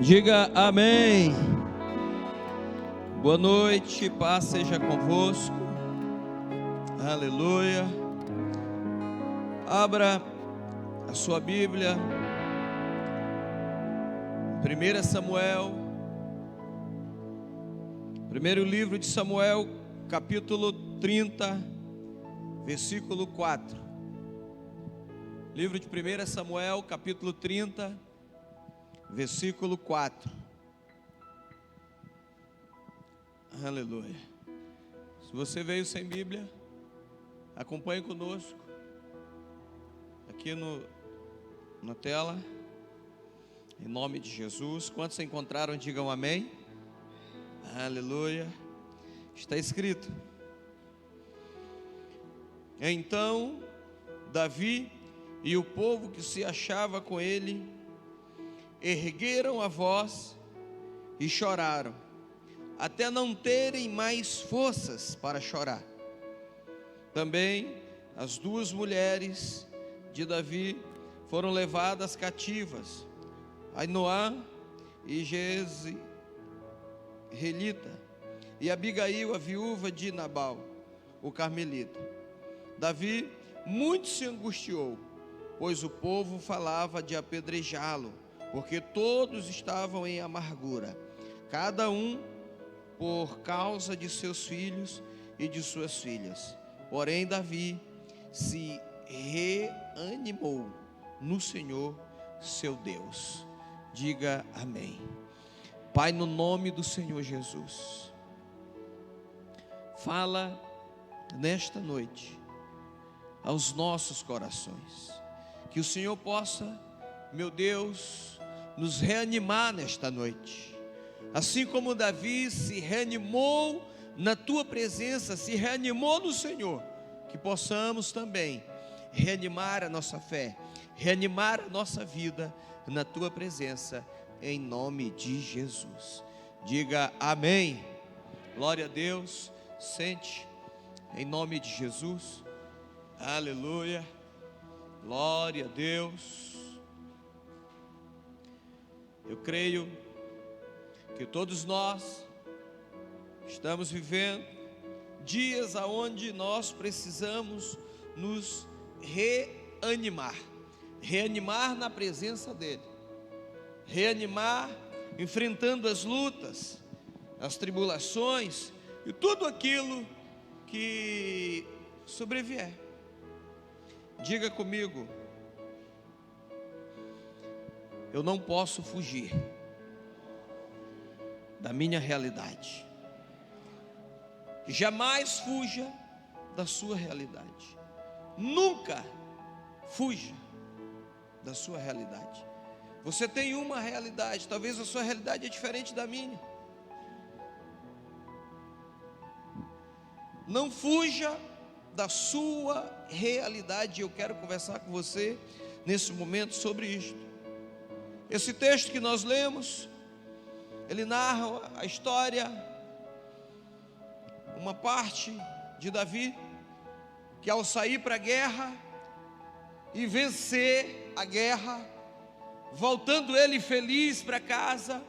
Diga amém. Boa noite, paz seja convosco. Aleluia. Abra a sua Bíblia, 1 Samuel, primeiro livro de Samuel, capítulo 30, versículo 4. Livro de 1 Samuel, capítulo 30, versículo 4. Aleluia. Se você veio sem Bíblia, acompanhe conosco aqui na tela, em nome de Jesus. Quantos se encontraram, digam amém. Aleluia. Está escrito: então Davi e o povo que se achava com ele ergueram a voz e choraram, até não terem mais forças para chorar. Também as duas mulheres de Davi foram levadas cativas, Ainoã e Jezreelita, e Abigail, a viúva de Nabal, o carmelita. Davi muito se angustiou, pois o povo falava de apedrejá-lo, porque todos estavam em amargura, cada um por causa de seus filhos e de suas filhas. Porém Davi se reanimou no Senhor seu Deus. Diga amém. Pai, no nome do Senhor Jesus, fala nesta noite aos nossos corações, que o Senhor possa, meu Deus, nos reanimar nesta noite, assim como Davi se reanimou na tua presença, se reanimou no Senhor, que possamos também reanimar a nossa fé, reanimar a nossa vida na tua presença, em nome de Jesus. Diga amém. Glória a Deus. Sente, em nome de Jesus. Aleluia. Glória a Deus. Eu creio que todos nós estamos vivendo dias aonde nós precisamos nos reanimar, reanimar na presença dEle, reanimar enfrentando as lutas, as tribulações e tudo aquilo que sobrevier. Diga comigo: eu não posso fugir da minha realidade. Jamais fuja da sua realidade. Nunca fuja da sua realidade. Você tem uma realidade, talvez a sua realidade é diferente da minha. Não fuja da sua realidade. Eu quero conversar com você nesse momento sobre isto. Esse texto que nós lemos, ele narra a história, uma parte de Davi, que ao sair para a guerra e vencer a guerra, voltando ele feliz para casa,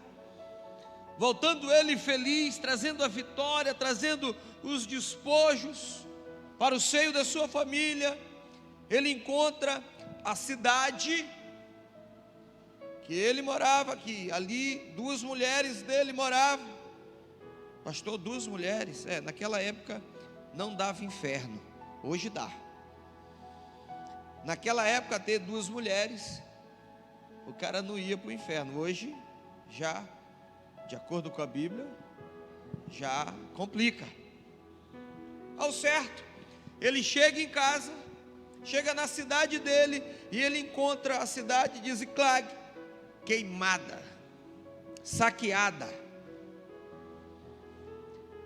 voltando ele feliz, trazendo a vitória, trazendo os despojos para o seio da sua família, ele encontra a cidade que ele morava, que ali duas mulheres dele moravam. Pastor, duas mulheres, naquela época não dava inferno, hoje dá. Naquela época ter duas mulheres, o cara não ia para o inferno. Hoje já, de acordo com a Bíblia, já complica. Ao certo, ele chega em casa, chega na cidade dele, e ele encontra a cidade de Ziclag queimada, saqueada,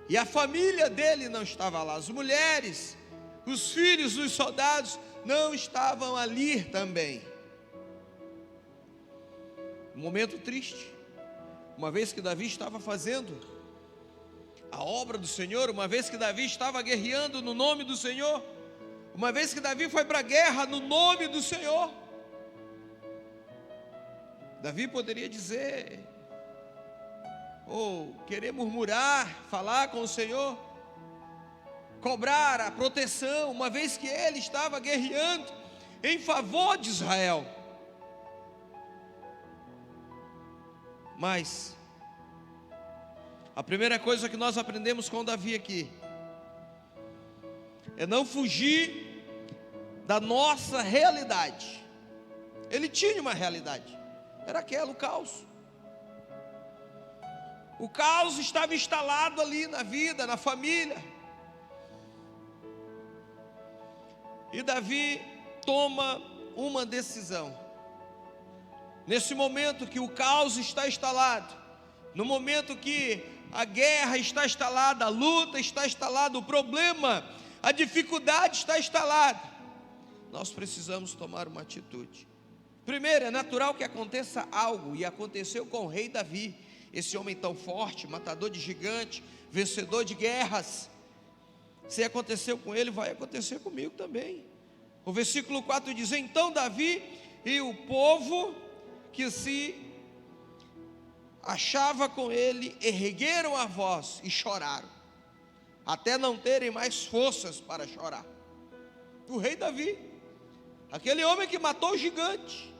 e a família dele não estava lá, as mulheres, os filhos dos soldados não estavam ali também. Um momento triste, uma vez que Davi estava fazendo a obra do Senhor, uma vez que Davi estava guerreando no nome do Senhor, uma vez que Davi foi para a guerra no nome do Senhor. Davi poderia dizer: ou querer murmurar, falar com o Senhor, cobrar a proteção, uma vez que ele estava guerreando em favor de Israel. Mas a primeira coisa que nós aprendemos com Davi aqui é não fugir da nossa realidade. Ele tinha uma realidade, era aquela, o caos. O caos estava instalado ali na vida, na família. E Davi toma uma decisão. Nesse momento que o caos está instalado, no momento que a guerra está instalada, a luta está instalada, o problema, a dificuldade está instalada, nós precisamos tomar uma atitude. Primeiro, é natural que aconteça algo, e aconteceu com o rei Davi, esse homem tão forte, matador de gigante, vencedor de guerras. Se aconteceu com ele, vai acontecer comigo também. O versículo 4 diz: então Davi e o povo que se achava com ele ergueram a voz e choraram, até não terem mais forças para chorar. O rei Davi, aquele homem que matou o gigante,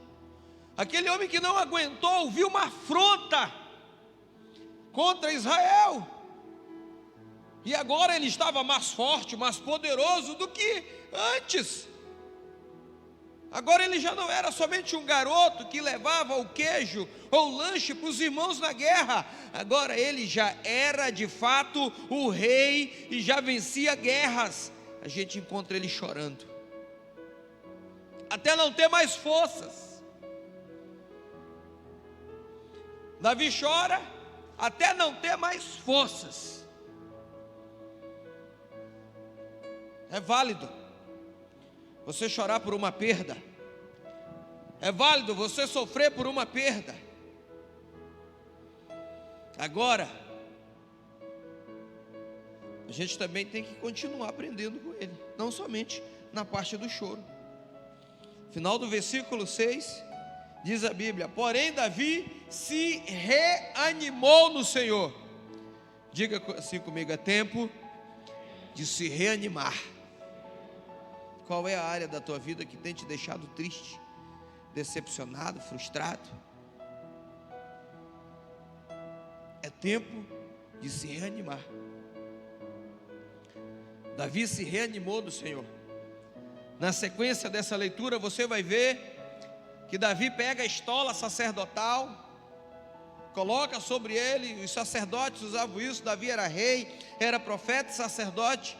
aquele homem que não aguentou ouvir uma afronta contra Israel, e agora ele estava mais forte, mais poderoso do que antes. Agora ele já não era somente um garoto que levava o queijo ou o lanche para os irmãos na guerra. Agora ele já era de fato o rei e já vencia guerras. A gente encontra ele chorando, até não ter mais forças. Davi chora até não ter mais forças. É válido você chorar por uma perda, é válido você sofrer por uma perda. Agora, a gente também tem que continuar aprendendo com ele, não somente na parte do choro. Final do versículo 6, diz a Bíblia: porém Davi se reanimou no Senhor. Diga assim comigo: é tempo de se reanimar. Qual é a área da tua vida que tem te deixado triste, decepcionado, frustrado? É tempo de se reanimar. Davi se reanimou do Senhor. Na sequência dessa leitura você vai ver que Davi pega a estola sacerdotal, coloca sobre ele, os sacerdotes usavam isso. Davi era rei, era profeta e sacerdote.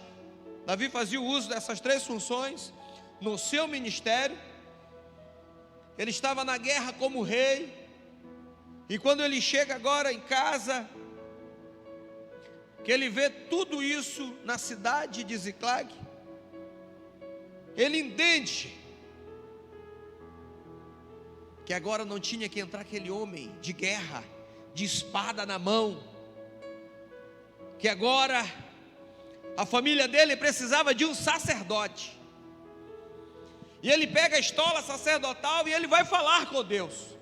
Davi fazia o uso dessas três funções no seu ministério. Ele estava na guerra como rei, e quando ele chega agora em casa, que ele vê tudo isso na cidade de Ziclag, ele entende que agora não tinha que entrar aquele homem de guerra, de espada na mão, que agora a família dele precisava de um sacerdote. E ele pega a estola sacerdotal e ele vai falar com Deus.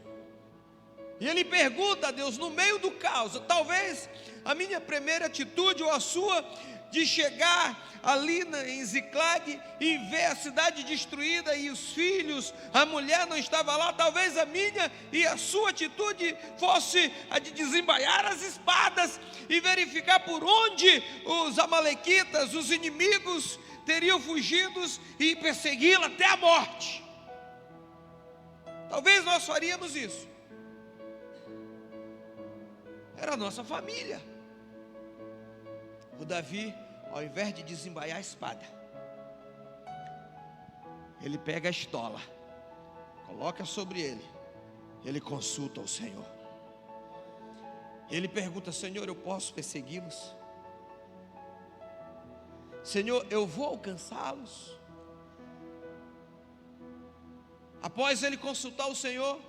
E ele pergunta a Deus no meio do caos. Talvez a minha primeira atitude ou a sua, de chegar ali em Ziclag e ver a cidade destruída e os filhos, a mulher não estava lá. Talvez a minha e a sua atitude fosse a de desembaiar as espadas e verificar por onde os amalequitas, os inimigos, teriam fugido e persegui-la até a morte. Talvez nós faríamos isso. Era a nossa família. O Davi, ao invés de desembaiar a espada, ele pega a estola, coloca sobre ele, ele consulta o Senhor. Ele pergunta: Senhor, eu posso persegui-los? Senhor, eu vou alcançá-los? Após ele consultar o Senhor,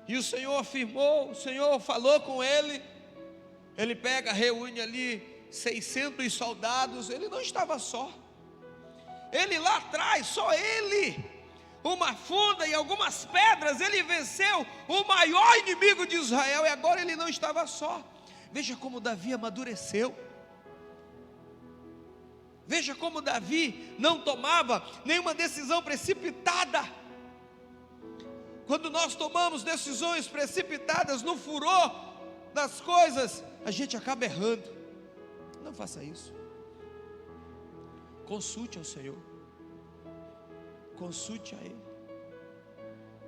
e o Senhor afirmou, o Senhor falou com ele, ele pega, reúne ali 600 soldados. Ele não estava só. Ele lá atrás, só ele, uma funda e algumas pedras, ele venceu o maior inimigo de Israel, e agora ele não estava só. Veja como Davi amadureceu. Veja como Davi não tomava nenhuma decisão precipitada. Quando nós tomamos decisões precipitadas no furor das coisas, a gente acaba errando. Não faça isso. Consulte ao Senhor. Consulte a Ele.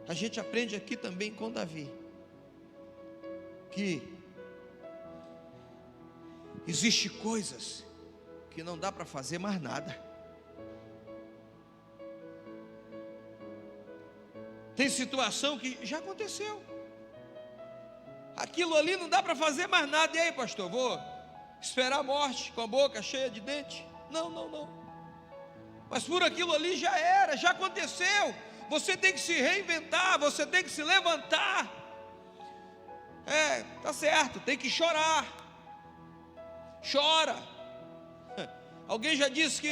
A gente aprende aqui também com Davi que existe coisas que não dá para fazer mais nada. Tem situação que já aconteceu. Aquilo ali não dá para fazer mais nada. E aí, pastor, vou esperar a morte com a boca cheia de dente? Não. Mas por aquilo ali já era, já aconteceu. Você tem que se reinventar, você tem que se levantar. Tá certo, tem que chorar. Chora. Alguém já disse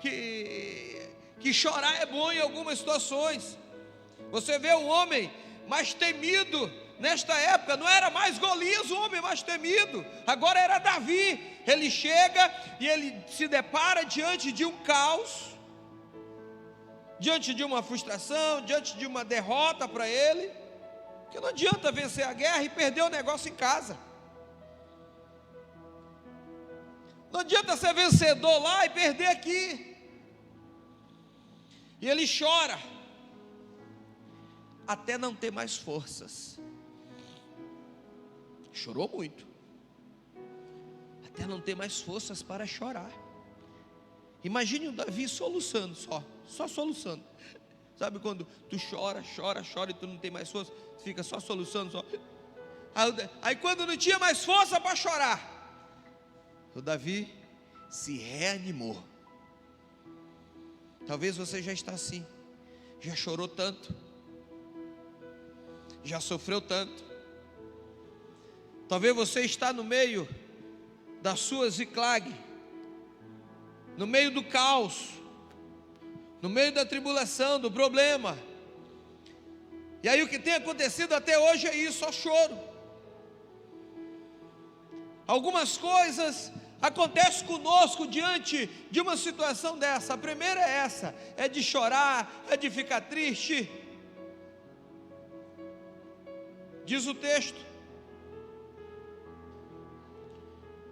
que chorar é bom em algumas situações. Você vê o homem mais temido nesta época, não era mais Golias o homem mais temido, agora era Davi. Ele chega e ele se depara diante de um caos, diante de uma frustração, diante de uma derrota para ele, que não adianta vencer a guerra e perder o negócio em casa. Não adianta ser vencedor lá e perder aqui. E ele chora até não ter mais forças. Chorou muito, até não ter mais forças para chorar. Imagine o Davi soluçando, só soluçando. Sabe quando tu chora e tu não tem mais força, tu fica só soluçando, só. Aí quando não tinha mais força para chorar, o Davi se reanimou. Talvez você já está assim, já chorou tanto, já sofreu tanto. Talvez você está no meio da sua Ziclag, no meio do caos, no meio da tribulação, do problema. E aí o que tem acontecido até hoje é isso, só choro. Algumas coisas acontecem conosco diante de uma situação dessa. A primeira é essa, é de chorar, é de ficar triste. Diz o texto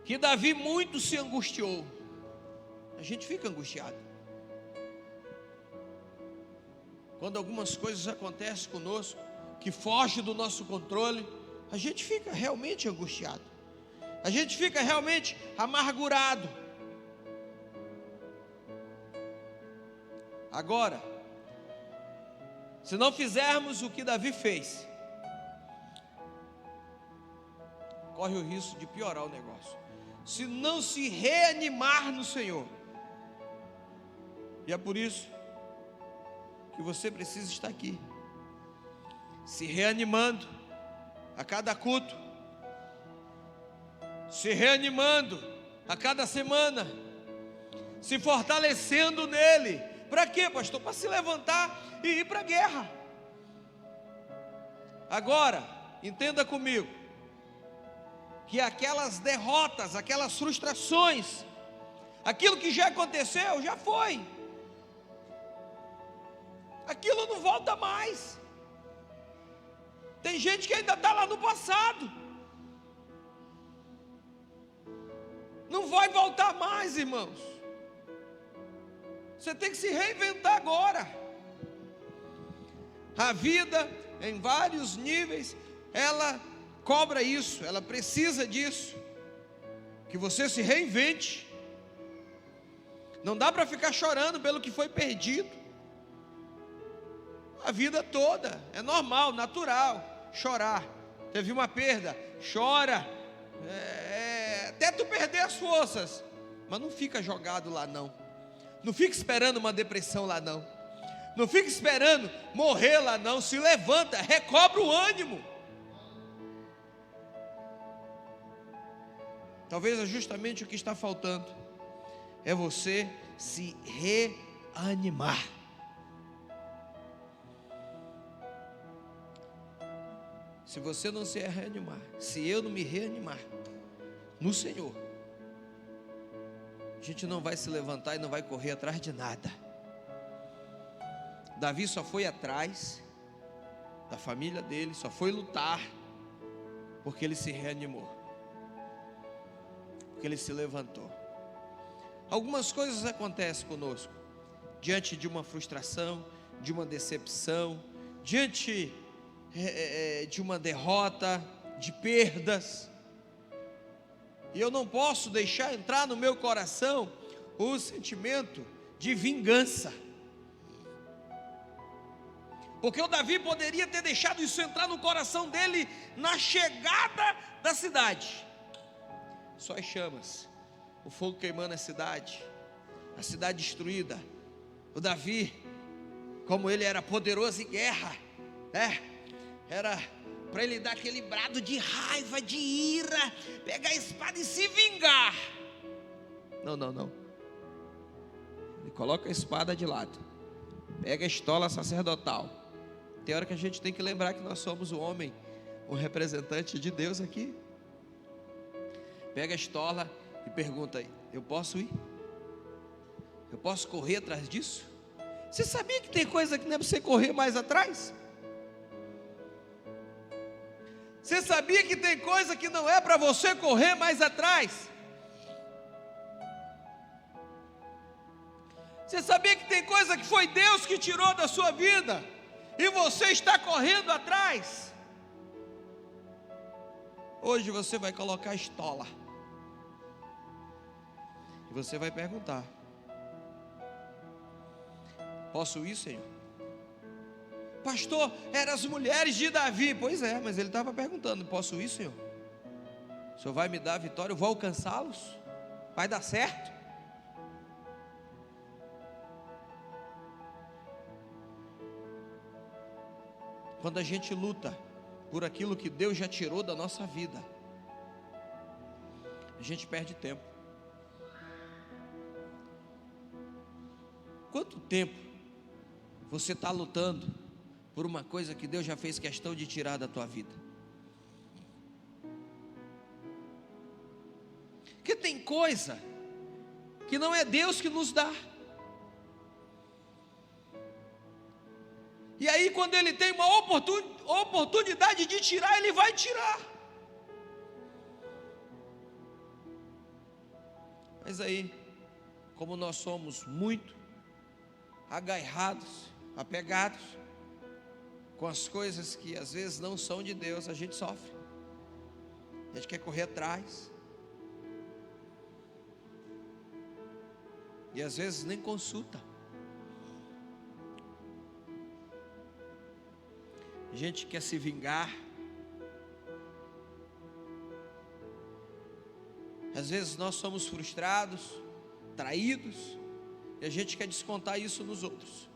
que Davi muito se angustiou. A gente fica angustiado quando algumas coisas acontecem conosco que fogem do nosso controle. A gente fica realmente angustiado, a gente fica realmente amargurado. Agora, se não fizermos o que Davi fez, corre o risco de piorar o negócio. Se não se reanimar no Senhor. E é por isso que você precisa estar aqui, se reanimando a cada culto, se reanimando a cada semana, se fortalecendo nele. Para quê, pastor? Para se levantar e ir para a guerra. Agora, entenda comigo, que aquelas derrotas, aquelas frustrações, aquilo que já aconteceu, já foi. Aquilo não volta mais. Tem gente que ainda está lá no passado. Não vai voltar mais, irmãos. Você tem que se reinventar agora. A vida, em vários níveis, ela cobra isso, ela precisa disso, que você se reinvente. Não dá para ficar chorando pelo que foi perdido a vida toda. É normal, natural chorar. Teve uma perda, chora, até tu perder as forças, mas não fica jogado lá não. Não fica esperando uma depressão lá não. Não fica esperando morrer lá não. Se levanta, recobra o ânimo. Talvez é justamente o que está faltando, é você se reanimar. se você não se reanimar, se eu não me reanimar no Senhor, a gente não vai se levantar e não vai correr atrás de nada. Davi só foi atrás da família dele, só foi lutar porque ele se reanimou, porque ele se levantou. Algumas coisas acontecem conosco diante de uma frustração, de uma decepção, diante de uma derrota, de perdas, e eu não posso deixar entrar no meu coração o sentimento de vingança, porque o Davi poderia ter deixado isso entrar no coração dele na chegada da cidade. Só as chamas, o fogo queimando a cidade destruída. O Davi, como ele era poderoso em guerra, era para ele dar aquele brado de raiva, de ira, pegar a espada e se vingar. Não. Ele coloca a espada de lado, pega a estola sacerdotal. Tem hora que a gente tem que lembrar que nós somos o homem, o representante de Deus aqui. Pega a estola e pergunta: eu posso ir? Eu posso correr atrás disso? Você sabia que tem coisa que não é para você correr mais atrás? Você sabia que tem coisa que não é para você correr mais atrás? Você sabia que tem coisa que foi Deus que tirou da sua vida e você está correndo atrás? Hoje você vai colocar a estola e você vai perguntar: posso ir, Senhor? Pastor, eram as mulheres de Davi. Pois é, mas ele estava perguntando: posso ir, Senhor? O Senhor vai me dar a vitória? Eu vou alcançá-los? Vai dar certo? Quando a gente luta por aquilo que Deus já tirou da nossa vida, a gente perde tempo. Quanto tempo você está lutando por uma coisa que Deus já fez questão de tirar da tua vida? Porque tem coisa que não é Deus que nos dá. E aí, quando Ele tem uma oportunidade de tirar, Ele vai tirar. Mas aí, como nós somos muito agarrados, apegados com as coisas que às vezes não são de Deus, a gente sofre. A gente quer correr atrás. E às vezes nem consulta. A gente quer se vingar. Às vezes nós somos frustrados, traídos, e a gente quer descontar isso nos outros.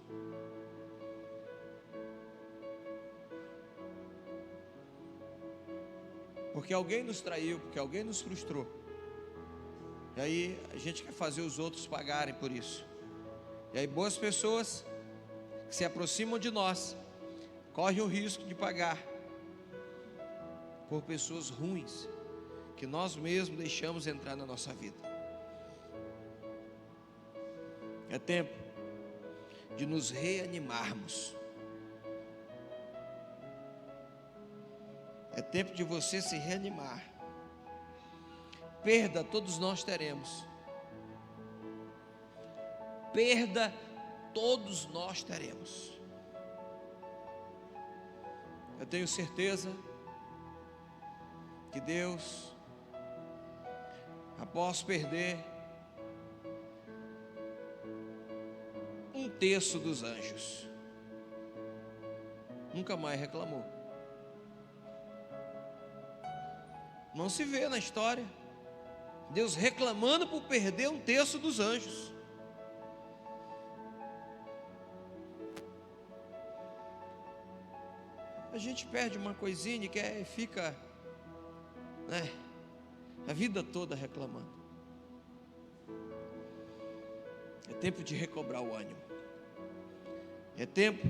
Porque alguém nos traiu, porque alguém nos frustrou. E aí a gente quer fazer os outros pagarem por isso. E aí boas pessoas que se aproximam de nós correm o risco de pagar por pessoas ruins que nós mesmos deixamos entrar na nossa vida. É tempo de nos reanimarmos. É tempo de você se reanimar. Perda todos nós teremos. Perda todos nós teremos. Eu tenho certeza que Deus, após perder 1/3 dos anjos, nunca mais reclamou. Não se vê na história Deus reclamando por perder 1/3 dos anjos. A gente perde uma coisinha e fica, a vida toda reclamando. É tempo de recobrar o ânimo. É tempo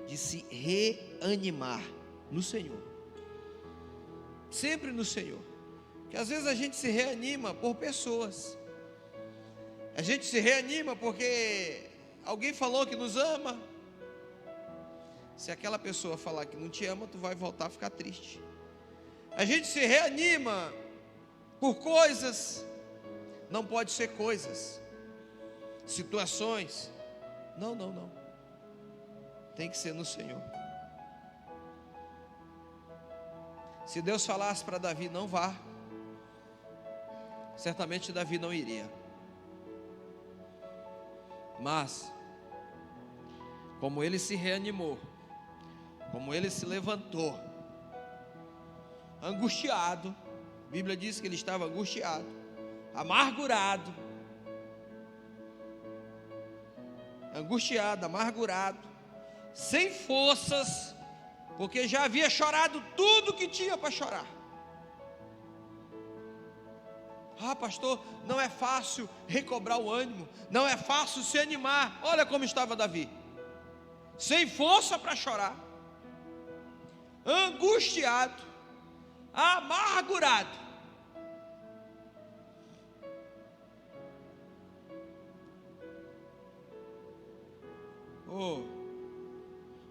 de se reanimar no Senhor. Sempre no Senhor. Que às vezes a gente se reanima por pessoas. A gente se reanima porque alguém falou que nos ama. Se aquela pessoa falar que não te ama, tu vai voltar a ficar triste. A gente se reanima por coisas. Não pode ser coisas, situações. Não. Tem que ser no Senhor. Se Deus falasse para Davi, não vá, certamente Davi não iria. Mas, como ele se reanimou, como ele se levantou, angustiado, a Bíblia diz que ele estava angustiado, amargurado, sem forças, porque já havia chorado tudo que tinha para chorar. Ah, pastor, não é fácil recobrar o ânimo, não é fácil se animar. Olha como estava Davi, sem força para chorar, angustiado, amargurado.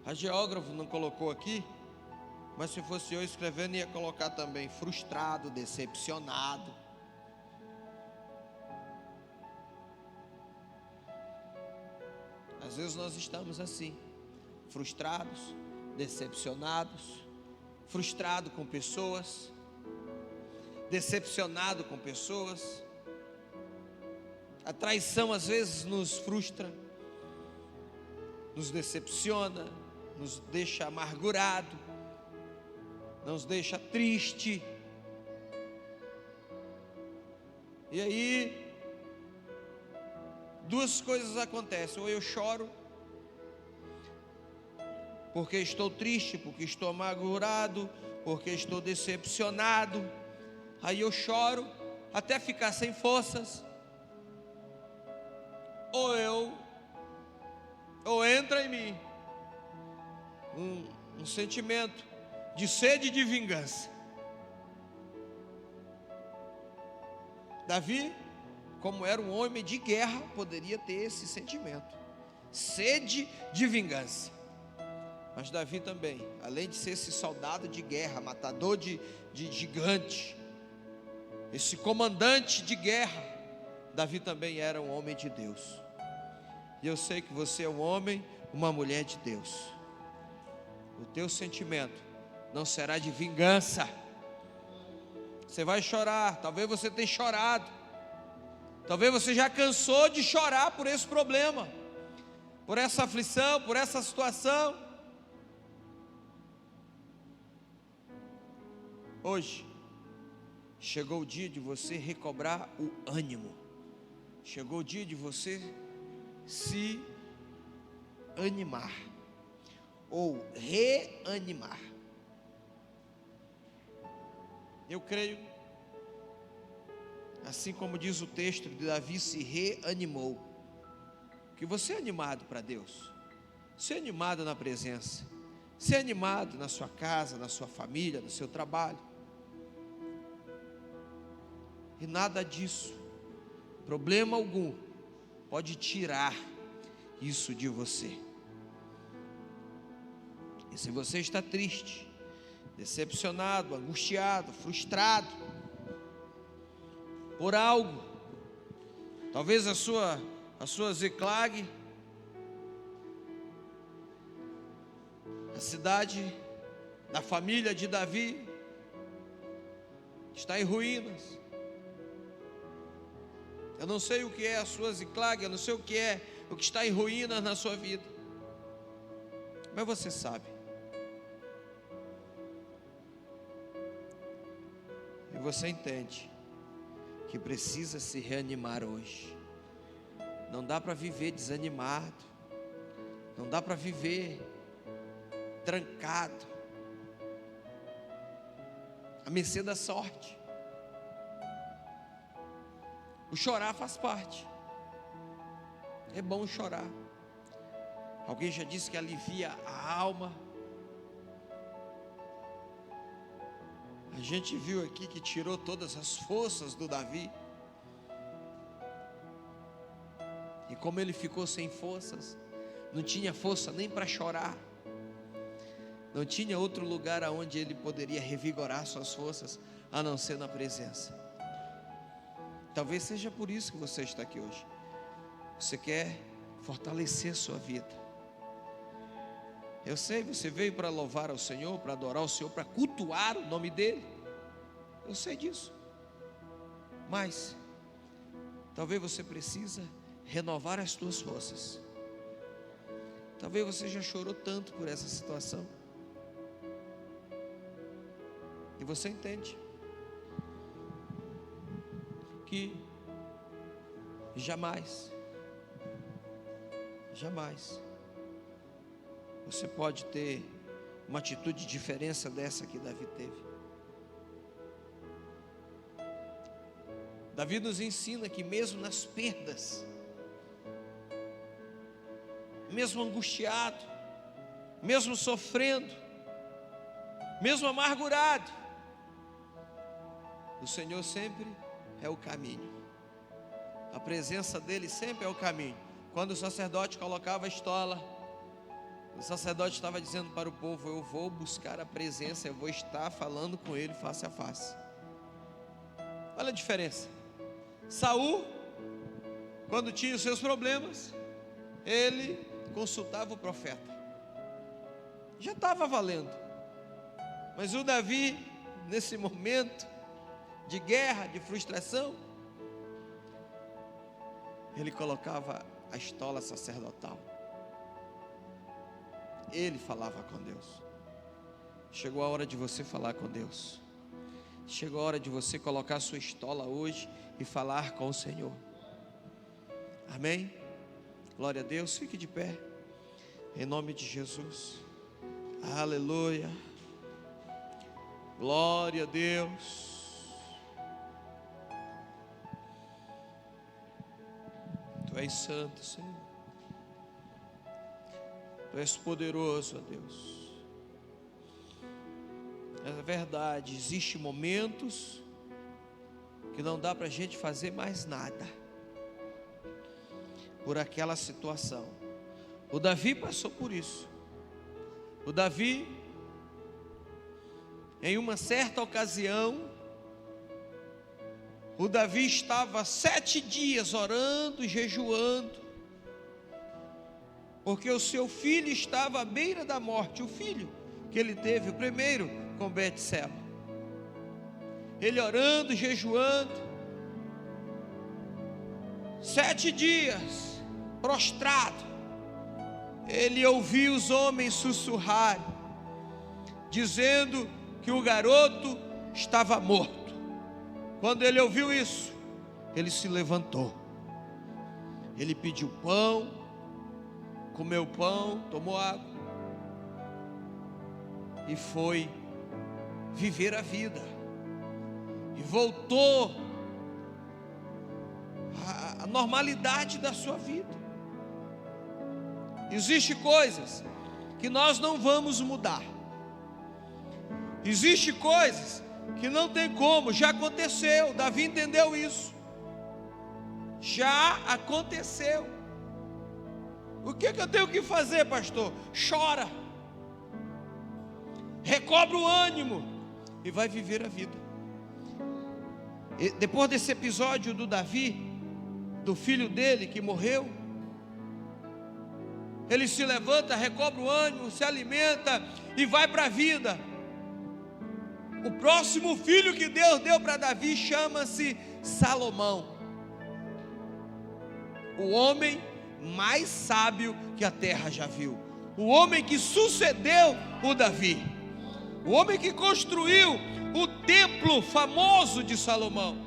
A geógrafa não colocou aqui, mas se fosse eu escrevendo, ia colocar também frustrado, decepcionado. Às vezes nós estamos assim, frustrados, decepcionados, frustrado com pessoas, decepcionado com pessoas. A traição às vezes nos frustra, nos decepciona, nos deixa amargurado, nos deixa triste. E aí, duas coisas acontecem: ou eu choro porque estou triste, porque estou amargurado, porque estou decepcionado. Aí eu choro até ficar sem forças, ou entra em mim um sentimento de sede de vingança. Davi, como era um homem de guerra, poderia ter esse sentimento, sede de vingança. Mas Davi também, além de ser esse soldado de guerra, matador de gigante, esse comandante de guerra, Davi também era um homem de Deus. E eu sei que você é um homem, uma mulher de Deus. O teu sentimento não será de vingança. Você vai chorar, talvez você tenha chorado, talvez você já cansou de chorar por esse problema, por essa aflição, por essa situação. Hoje chegou o dia de você recobrar o ânimo. Chegou o dia de você se animar ou reanimar. Eu creio, assim como diz o texto, de Davi se reanimou, que você é animado para Deus, você é animado na presença, você é animado na sua casa, na sua família, no seu trabalho. E nada disso, problema algum, pode tirar isso de você. E se você está triste, decepcionado, angustiado, frustrado por algo, talvez a sua Ziklag, a cidade da família de Davi, está em ruínas. Eu não sei o que é a sua Ziklag, eu não sei o que é o que está em ruínas na sua vida, mas você sabe. E você entende que precisa se reanimar hoje. Não dá para viver desanimado, não dá para viver trancado, à mercê da sorte. O chorar faz parte. É bom chorar. Alguém já disse que alivia a alma. A gente viu aqui que tirou todas as forças do Davi. E como ele ficou sem forças, não tinha força nem para chorar, não tinha outro lugar aonde ele poderia revigorar suas forças, a não ser na presença. Talvez seja por isso que você está aqui hoje. Você quer fortalecer sua vida. Eu sei, você veio para louvar ao Senhor, para adorar ao Senhor, para cultuar o nome dEle. Eu sei disso. Mas talvez você precisa renovar as tuas forças. Talvez você já chorou tanto por essa situação. E você entende que jamais você pode ter uma atitude de diferença dessa que Davi teve. Davi nos ensina que mesmo nas perdas, mesmo angustiado, mesmo sofrendo, mesmo amargurado, o Senhor sempre é o caminho. A presença dele sempre é o caminho. Quando o sacerdote colocava a estola, o sacerdote estava dizendo para o povo: eu vou buscar a presença, eu vou estar falando com ele face a face. Olha a diferença. Saul, quando tinha os seus problemas, ele consultava o profeta. Já estava valendo. Mas o Davi, nesse momento de guerra, de frustração, ele colocava a estola sacerdotal. Ele falava com Deus. Chegou a hora de você falar com Deus. Chegou a hora de você colocar a sua estola hoje e falar com o Senhor. Amém? Glória a Deus. Fique de pé, em nome de Jesus. Aleluia. Glória a Deus. Tu és santo, Senhor. Tu és poderoso, ó Deus. É verdade, existem momentos que não dá para a gente fazer mais nada por aquela situação. O Davi passou por isso. O Davi, em uma certa ocasião, o Davi estava 7 dias orando e jejuando, porque o seu filho estava à beira da morte. O filho que ele teve, o primeiro, com Betseba. Ele orando, jejuando, 7 dias, prostrado. Ele ouviu os homens sussurrarem, dizendo que o garoto estava morto. Quando ele ouviu isso, ele se levantou. Ele pediu pão, comeu pão, tomou água e foi viver a vida. E voltou à normalidade da sua vida. Existem coisas que nós não vamos mudar. Existem coisas que não tem como, já aconteceu. Davi entendeu isso. Já aconteceu. O que eu tenho que fazer, pastor? Chora, recobra o ânimo e vai viver a vida. E depois desse episódio do Davi, do filho dele que morreu, ele se levanta, recobra o ânimo, se alimenta e vai para a vida. O próximo filho que Deus deu para Davi chama-se Salomão, o homem mais sábio que a terra já viu, o homem que sucedeu o Davi, o homem que construiu o templo famoso de Salomão.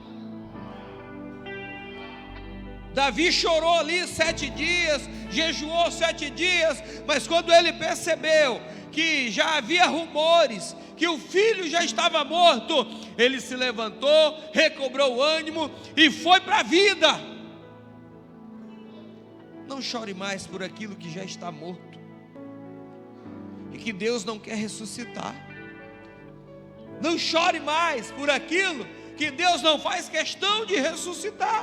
Davi chorou ali 7 dias, jejuou 7 dias, mas quando ele percebeu que já havia rumores, que o filho já estava morto, ele se levantou, recobrou o ânimo e foi para a vida. Não chore mais por aquilo que já está morto e que Deus não quer ressuscitar. Não chore mais por aquilo que Deus não faz questão de ressuscitar.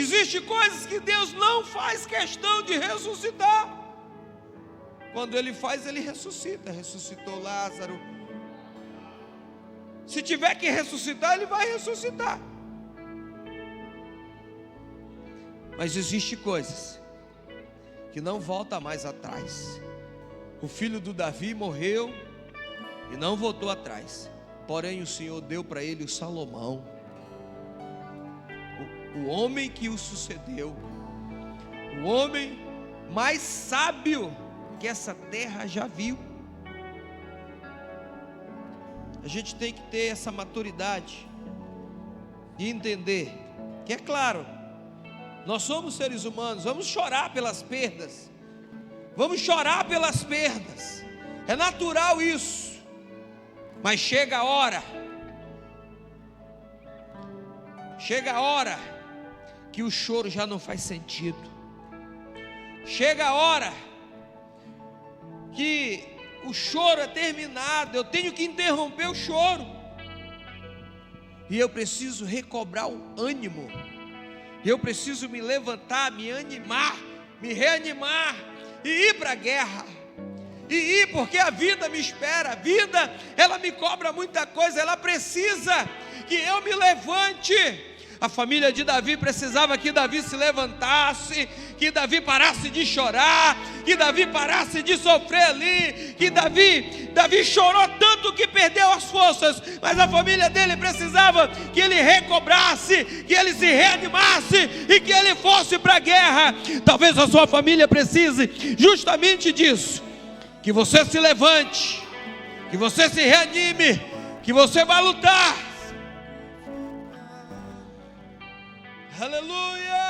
Existem coisas que Deus não faz questão de ressuscitar. Quando Ele faz, Ele ressuscita. Ressuscitou Lázaro. Se tiver que ressuscitar, Ele vai ressuscitar. Mas existem coisas que não volta mais atrás. O filho do Davi morreu e não voltou atrás. Porém o Senhor deu para ele o Salomão, o homem que o sucedeu, o homem mais sábio que essa terra já viu. A gente tem que ter essa maturidade e entender que, é claro, nós somos seres humanos, vamos chorar pelas perdas, é natural isso, mas chega a hora que o choro já não faz sentido, chega a hora que o choro é terminado, eu tenho que interromper o choro, e eu preciso recobrar o ânimo, eu preciso me levantar, me animar, me reanimar, e ir para a guerra, e ir porque a vida me espera, a vida ela me cobra muita coisa, ela precisa que eu me levante. A família de Davi precisava que Davi se levantasse, que Davi parasse de chorar, que Davi parasse de sofrer ali, que Davi chorou tanto que perdeu as forças, mas a família dele precisava que ele recobrasse, que ele se reanimasse e que ele fosse para a guerra. Talvez a sua família precise justamente disso, que você se levante, que você se reanime, que você vá lutar. Aleluia!